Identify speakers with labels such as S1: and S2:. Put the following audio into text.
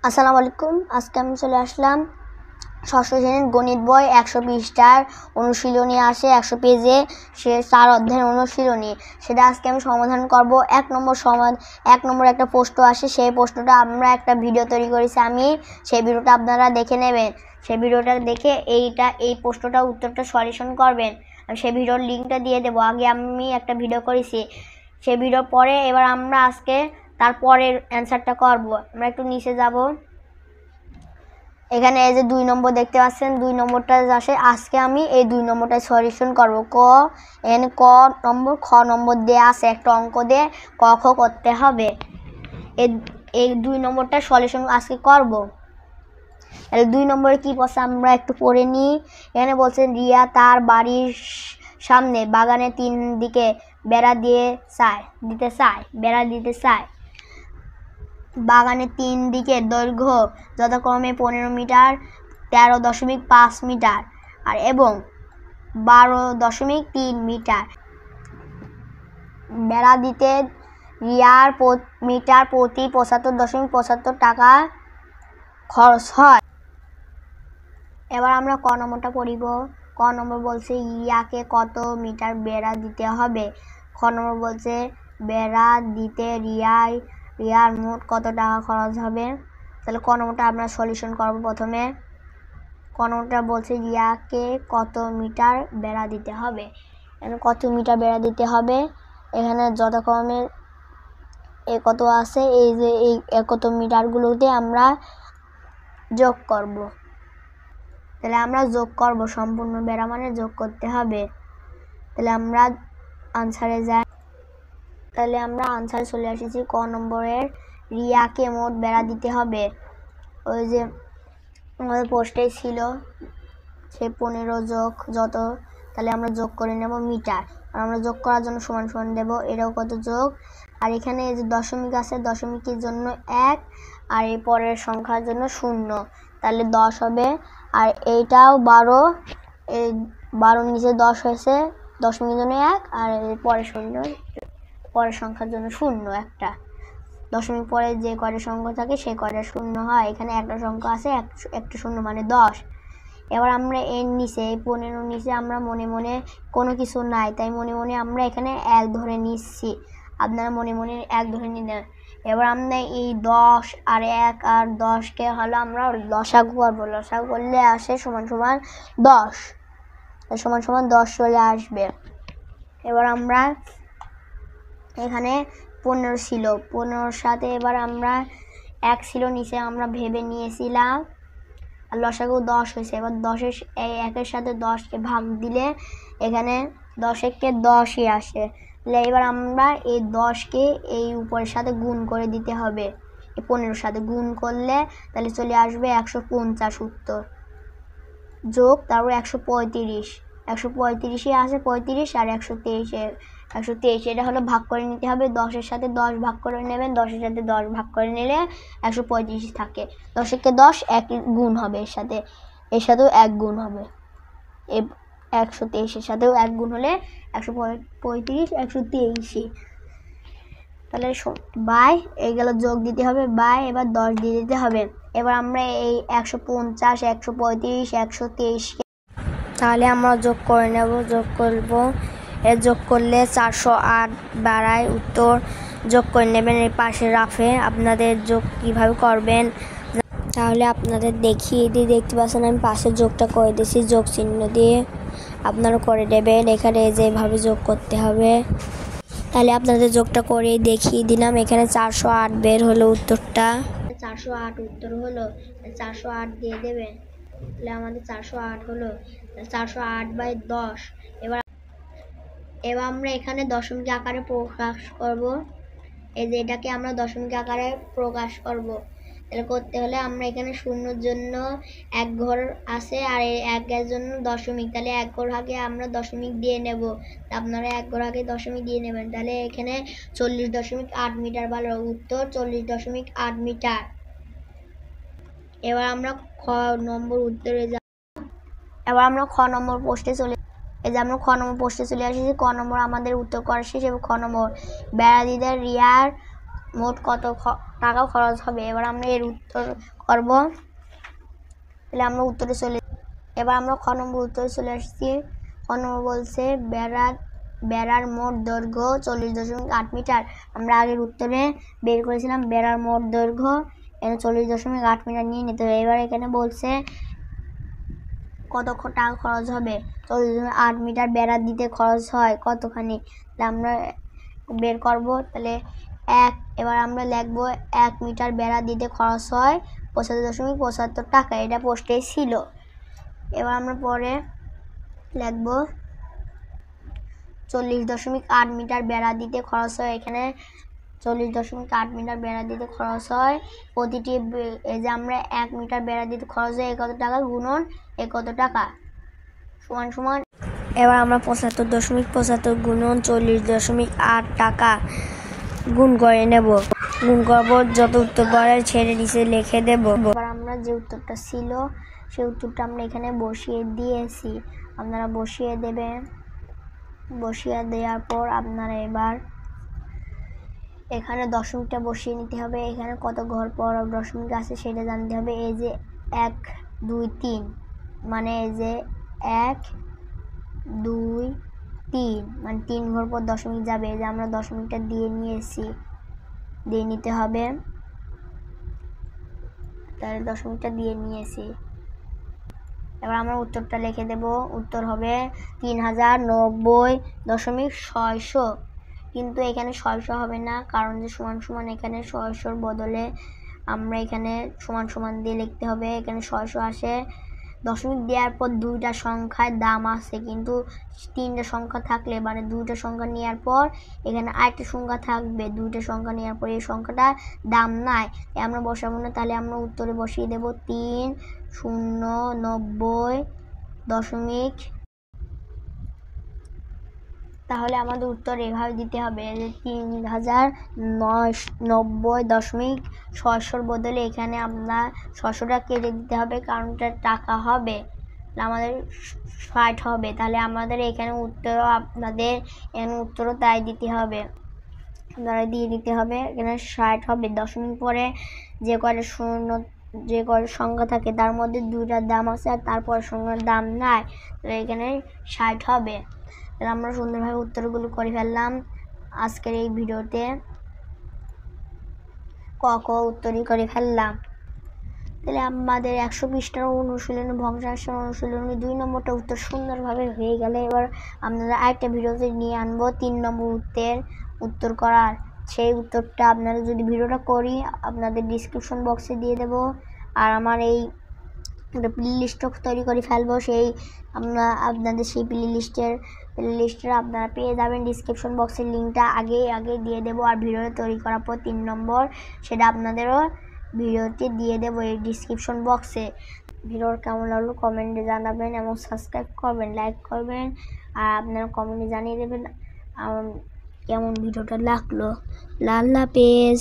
S1: আসসালামু আলাইকুম। আজকে আমি চলে আসলাম ষষ্ঠ শ্রেণীর গণিত বই 100 পৃষ্ঠার অনুশীলনী আছে 100 পেজে, সে 4 অধ্যায়ের অনুশীলনী। সেটা আজকে আমি সমাধান করব। এক নম্বর একটা প্রশ্ন আসে, সেই প্রশ্নটা আমরা একটা ভিডিও তৈরি করেছি আমি, সেই ভিডিওটা আপনারা দেখে নেবেন। সেই ভিডিওটা দেখে এই প্রশ্নটা উত্তরটা সলিউশন করবেন। আমি সেই ভিডিওর লিঙ্কটা দিয়ে দেবো। আগে আমি একটা ভিডিও করেছি, সেই ভিডিওর পরে এবার আমরা আজকে তারপরের অ্যান্সারটা করব। আমরা একটু নিচে যাব, এখানে এই যে 2 নম্বর দেখতে পাচ্ছেন, 2 নম্বরটা আসে। আজকে আমি এই 2 নম্বরটা সলিউশন করব। ক নম্বর, খ নম্বর দেওয়া আছে, একটা অঙ্ক দিয়ে ক খ করতে হবে। এই 2 নম্বরটা সলিউশন আজকে করব। তাহলে 2 নম্বরে কি বলছে আমরা একটু পড়ে নিই। এখানে বলছেন রিয়া তার বাড়ির সামনে বাগানে 3 দিকে বেড়া দিতে চায়। বাগানের 3 দিকের দৈর্ঘ্য যথাক্রমে 15 মিটার, 13.5 মিটার আর এবং 12.3 মিটার। বেড়া দিতে রিয়ার মিটার প্রতি 75.75 টাকা খরচ হয়। এবার আমরা ক নম্বরটা পড়িব। ক নম্বর বলছে রিয়াকে কত মিটার বেড়া দিতে হবে। খ নম্বর বলছে বেড়া দিতে রিয়ার মোট কত টাকা খরচ হবে। তাহলে ক নম্বরটা আমরা সলিউশন করব। প্রথমে ক নম্বরটা বলছে রিয়াকে কত মিটার বেড়া দিতে হবে। এখানে কত মিটার বেড়া দিতে হবে, এখানে যথাক্রমে কত আছে, এই যে এই কত মিটারগুলোতে আমরা যোগ করব। তাহলে আমরা যোগ করব, সম্পূর্ণ বেড়া মানে যোগ করতে হবে। তাহলে আমরা আনসারে যাই। তাহলে আমরা আনসারে চলে এসেছি। ক নম্বরের রিয়াকে মোট বেড়া দিতে হবে, ওই যে আমাদের পোস্টে ছিল সে 15 যোগ যত, তাহলে আমরা যোগ করে নেব মিটার। আর আমরা যোগ করার জন্য সমান সমান দেব, এটাও কত যোগ। আর এখানে এই যে দশমিক আছে, দশমিকের জন্য 1 আর এই পরের সংখ্যার জন্য 0, তাহলে 10 হবে। আর এইটাও 12, এই 12 নিচে 10 হয়েছে, দশমিকের জন্য 1 আর এই পরের সংখ্যার জন্য 0 একটা। দশমিক পরে যে কয়টা সংখ্যা থাকে সেই কয়টা 0 হয়। এখানে একটা সংখ্যা আছে, একটা 0 মানে 10। এবার আমরা এর নিচে এই 15 নিচে আমরা মনে মনে কোনো কিছু নাই, তাই মনে মনে আমরা এখানে 1 ধরে নিচ্ছি। আপনারা মনে মনে 1 ধরে নিলেন। এবার আমরা এই 10 আর 1 আর 10কে হলো আমরা লসাগু করব। লসাগু করলে আসে সমান সমান 10, সমান সমান 10 চলে আসবে। এবার আমরা এখানে 15 ছিল, 15 সাথে এবার আমরা 1 ছিল নিচে, আমরা ভেবে নিয়েছিলাম, আর লসাগু 10 হয়েছে। এবার 1-এর সাথে 10কে ভাগ দিলে এখানে 10-একে 10ই আসে। তাহলে এবার আমরা এই 10কে এই উপরের সাথে গুণ করে দিতে হবে, এই 15 সাথে গুণ করলে তাহলে চলে আসবে 150 উত্তর। যোগ তারপর 135ই আছে, 35 আর 123, এটা হলো ভাগ করে নিতে হবে। 10-এর সাথে 10 ভাগ করে নেবেন, 10-এর সাথে 10 ভাগ করে নিলে 135 থাকে। 10-একে 10 এক গুণ হবে, এর সাথেও 1 গুণ হবে, 123-এর সাথেও 1 গুণ হলে 135, 123। তাহলে বাই এই গেল যোগ দিতে হবে, বাই এবার 10 দিয়ে দিতে হবে। এবার আমরা এই 150, 135, 123 তাহলে আমরা যোগ করে নেব, যোগ করব। যোগ করলে 408 বাড়ায় উত্তর। যোগ করে নেবেন এই পাশে রাফে। আপনাদের যোগ কিভাবে করবেন তাহলে আপনাদের দেখিয়ে দিই। দেখতে পাচ্ছেন আমি পাশে যোগটা করে দিয়েছি যোগ চিহ্ন দিয়ে, আপনারা করে দেবেন। এখানে যেভাবে যোগ করতে হবে, তাহলে আপনাদের যোগটা করে দেখিয়ে দিলাম। এখানে 408 বের হলো উত্তরটা, 408 উত্তর হলো, 408 দিয়ে দেবেন। তাহলে আমাদের 408 হলো, 408/10। এবার আমরা এখানে দশমিক আকারে প্রকাশ করব। এই যে এটাকে আমরা দশমিক আকারে প্রকাশ করব। তাহলে করতে হলে আমরা এখানে শূন্যর জন্য 1 ঘর আছে আর এই 1-এর জন্য দশমিক, তাহলে 1 ঘর আগে আমরা দশমিক দিয়ে নেব। আপনারা 1 ঘর আগে দশমিক দিয়ে নেবেন। তাহলে এখানে 40.8 মিটার ভালো উত্তর, 40.8 মিটার। এবার আমরা খ নম্বর উত্তরে যাব। এবার আমরা খ নম্বর পোস্টে চলে, এই যে আমরা খ নম্বর পোস্টে চলে আসছি। ক নম্বর আমাদের উত্তর করা শেষ। এবং খ নম্বর বেড়া দিতে রিয়ার মোট কত টাকা খরচ হবে। এবার আমরা এর উত্তর করব। তাহলে আমরা উত্তরে এবার আমরা খ নম্বর উত্তরে চলে আসছি। খ নম্বর বলছে বেড়ার মোট দৈর্ঘ্য 40.8 মিটার। আমরা আগের উত্তরে বের করেছিলাম বেড়ার মোট দৈর্ঘ্য, এখানে 40.8 মিটার নিয়ে নিতে হবে। এবার এখানে বলছে কত টাকা খরচ হবে। 40.8 মিটার বেড়া দিতে খরচ হয় কতখানি, তাহলে আমরা বের করব। তাহলে এবার আমরা লিখব 1 মিটার বেড়া দিতে খরচ হয় 75.75 টাকা। এটা পোস্টে ছিল। এবার আমরা পরে লিখব 40.8 মিটার বেড়া দিতে খরচ হয়। এখানে 40.8 মিটার বেড়া দিতে খরচ হয় প্রতিটি, এই যে আমরা 1 মিটার বেড়া দিতে খরচ হয় কত টাকা গুণন কত টাকা সমান সমান। এবার আমরা 75.75 গুণন 40.8 টাকা গুণ করে নেব। গুণ করব, যত উত্তর পরে ছেড়ে নিচে লিখে দেব। এবার আমরা যে উত্তরটা ছিল সেই উত্তরটা আমরা এখানে বসিয়ে দিয়েছি। আপনারা বসিয়ে দেবেন। বসিয়ে দেওয়ার পর আপনারা এবার এখানে দশমিকটা বসিয়ে নিতে হবে। এখানে কত ঘর পর দশমিক আছে সেটা জানতে হবে। এই যে 1 2 3, মানে এই যে 1 2 3, মানে 3 ঘর পর দশমিক যাবে। এই যে আমরা দশমিকটা দিয়ে নিয়েছি, দিয়ে নিতে হবে। তাহলে দশমিকটা দিয়ে নিয়েছি। এবার আমরা উত্তরটা লিখে দেব। উত্তর হবে 3090.600। কিন্তু এখানে 600 হবে না, কারণ যে সমান সমান এখানে 600-র বদলে আমরা এখানে সমান সমান দিয়ে লিখতে হবে। এখানে 600 আসে, দশমিক দেওয়ার পর দুইটা সংখ্যার দাম আছে, কিন্তু 3টা সংখ্যা থাকলে মানে 2টা সংখ্যা নেওয়ার পর এখানে আরেকটা সংখ্যা থাকবে। 2টা সংখ্যা নেওয়ার পর এই সংখ্যাটা দাম নাই, আমরা বসাবো না। তাহলে আমরা উত্তরে বসিয়ে দেব 3090. তাহলে আমাদের উত্তর এভাবে দিতে হবে যে 3090.600-র বদলে এখানে আপনার 600টা কেটে দিতে হবে, কারণ এটা টাকা হবে, আমাদের 60 হবে। তাহলে আমাদের এখানে উত্তরও আপনাদের এখানে উত্তরও তাই দিতে হবে, আপনারা দিয়ে দিতে হবে। এখানে 60 হবে। দশমিক পরে যে কয়টা সংখ্যা থাকে তার মধ্যে 2টার দাম আছে আর তারপর সংখ্যার দাম নাই, তাহলে এখানে 60 হবে। তাহলে আমরা সুন্দরভাবে উত্তরগুলো করে ফেললাম আজকের এই ভিডিওতে। উত্তরই করে ফেললাম। তাহলে আমাদের 100 পৃষ্ঠার অনুশীলনী ভগ্নাংশের অনুশীলনী 2 নম্বরটা উত্তর সুন্দরভাবে হয়ে গেলে এবার আপনারা আরেকটা ভিডিওতে নিয়ে আনবো 3 নম্বর উত্তর করার। সেই উত্তরটা আপনারা যদি ভিডিওটা করি আপনাদের ডিসক্রিপশন বক্সে দিয়ে দেব। আর আমার এই প্লে লিস্টও তৈরি করে ফেলবো, সেই আপনাদের সেই প্লে লিস্টের আপনারা পেয়ে যাবেন। ডিসক্রিপশন বক্সের লিঙ্কটা আগে দিয়ে দেবো। আর ভিডিওটা তৈরি করার পর 3 নম্বর সেটা আপনাদেরও ভিডিওতে দিয়ে দেবো এই ডিসক্রিপশন বক্সে। ভিডিওর কেমন লাগলো কমেন্টে জানাবেন এবং সাবস্ক্রাইব করবেন, লাইক করবেন, আর আপনারা কমেন্টে জানিয়ে দেবেন কেমন ভিডিওটা লাগলো। আল্লাহ হাফেজ।